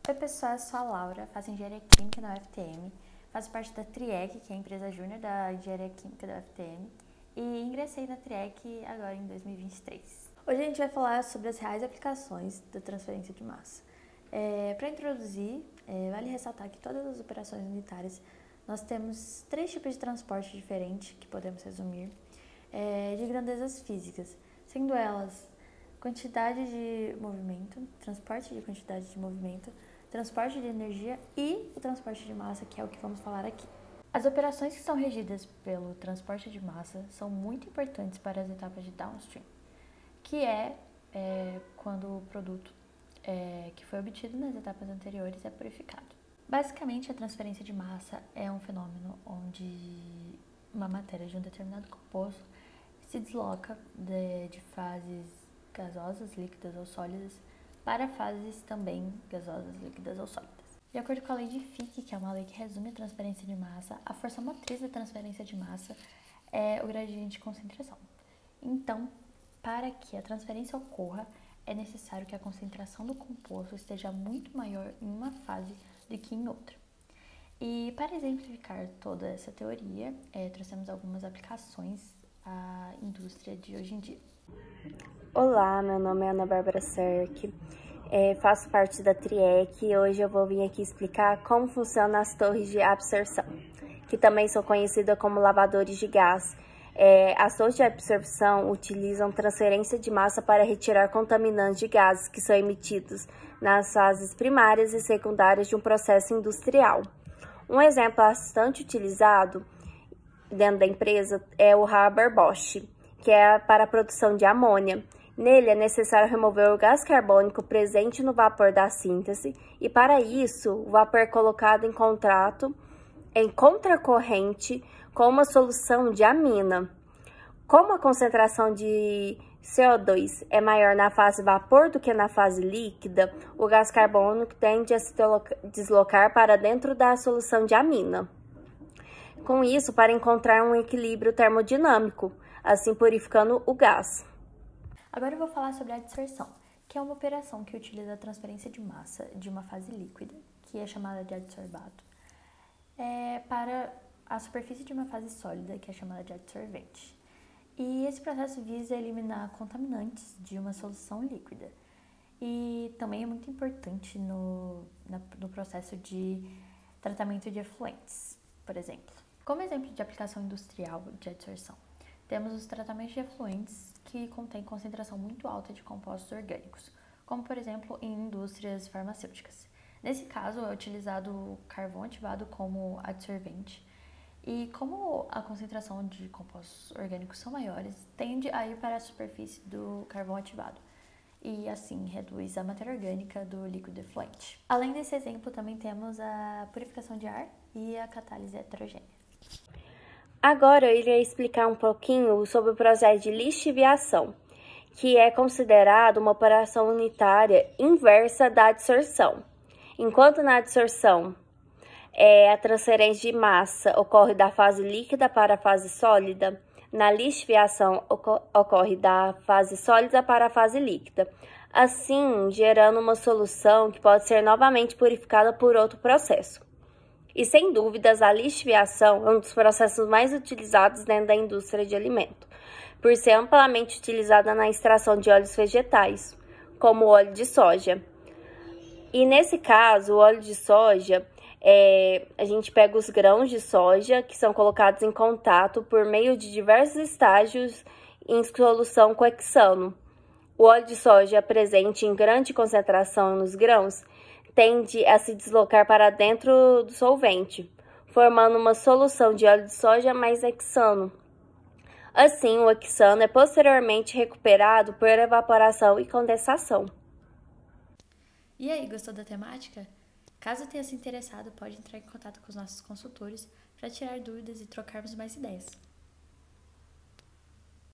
Oi pessoal, eu sou a Laura, faço Engenharia Química na UFTM, faço parte da TRIEC, que é a empresa júnior da Engenharia Química da UFTM, e ingressei na TRIEC agora em 2023. Hoje a gente vai falar sobre as reais aplicações da transferência de massa. Para introduzir, vale ressaltar que todas as operações unitárias nós temos 3 tipos de transporte diferentes, que podemos resumir, de grandezas físicas, sendo elas quantidade de movimento, transporte de quantidade de movimento, transporte de energia e o transporte de massa, que é o que vamos falar aqui. As operações que são regidas pelo transporte de massa são muito importantes para as etapas de downstream, que é quando o produto que foi obtido nas etapas anteriores é purificado. Basicamente, a transferência de massa é um fenômeno onde uma matéria de um determinado composto se desloca de fases gasosas, líquidas ou sólidas para fases também gasosas, líquidas ou sólidas. De acordo com a lei de Fick, que é uma lei que resume a transferência de massa, a força motriz da transferência de massa é o gradiente de concentração. Então, para que a transferência ocorra, é necessário que a concentração do composto esteja muito maior em uma fase do que em outra. E para exemplificar toda essa teoria, trouxemos algumas aplicações à indústria de hoje em dia. Olá, meu nome é Ana Bárbara Serck, faço parte da TRIEC e hoje eu vou vir aqui explicar como funcionam as torres de absorção, que também são conhecidas como lavadores de gás. As torres de absorção utilizam transferência de massa para retirar contaminantes de gases que são emitidos nas fases primárias e secundárias de um processo industrial. Um exemplo bastante utilizado dentro da empresa é o Haber-Bosch, que é para a produção de amônia. Nele é necessário remover o gás carbônico presente no vapor da síntese e, para isso, o vapor é colocado em contracorrente com uma solução de amina. Como a concentração de CO2 é maior na fase vapor do que na fase líquida, o gás carbônico tende a se deslocar para dentro da solução de amina. Com isso, para encontrar um equilíbrio termodinâmico, assim purificando o gás. Agora eu vou falar sobre a dispersão, que é uma operação que utiliza a transferência de massa de uma fase líquida, que é chamada de adsorbato, para a superfície de uma fase sólida, que é chamada de adsorvente. E esse processo visa eliminar contaminantes de uma solução líquida. E também é muito importante no processo de tratamento de efluentes, por exemplo. Como exemplo de aplicação industrial de adsorção, temos os tratamentos de efluentes que contêm concentração muito alta de compostos orgânicos, como por exemplo em indústrias farmacêuticas. Nesse caso é utilizado o carvão ativado como adsorvente e como a concentração de compostos orgânicos são maiores, tende a ir para a superfície do carvão ativado e assim reduz a matéria orgânica do líquido efluente. Além desse exemplo, também temos a purificação de ar e a catálise heterogênea. Agora eu irei explicar um pouquinho sobre o processo de lixiviação, que é considerado uma operação unitária inversa da adsorção. Enquanto na adsorção a transferência de massa ocorre da fase líquida para a fase sólida, na lixiviação ocorre da fase sólida para a fase líquida, assim gerando uma solução que pode ser novamente purificada por outro processo. E, sem dúvidas, a lixiviação é um dos processos mais utilizados dentro da indústria de alimento, por ser amplamente utilizada na extração de óleos vegetais, como o óleo de soja. E, nesse caso, o óleo de soja, a gente pega os grãos de soja, que são colocados em contato por meio de diversos estágios em solução com hexano. O óleo de soja presente em grande concentração nos grãos tende a se deslocar para dentro do solvente, formando uma solução de óleo de soja mais hexano. Assim, o hexano é posteriormente recuperado por evaporação e condensação. E aí, gostou da temática? Caso tenha se interessado, pode entrar em contato com os nossos consultores para tirar dúvidas e trocarmos mais ideias.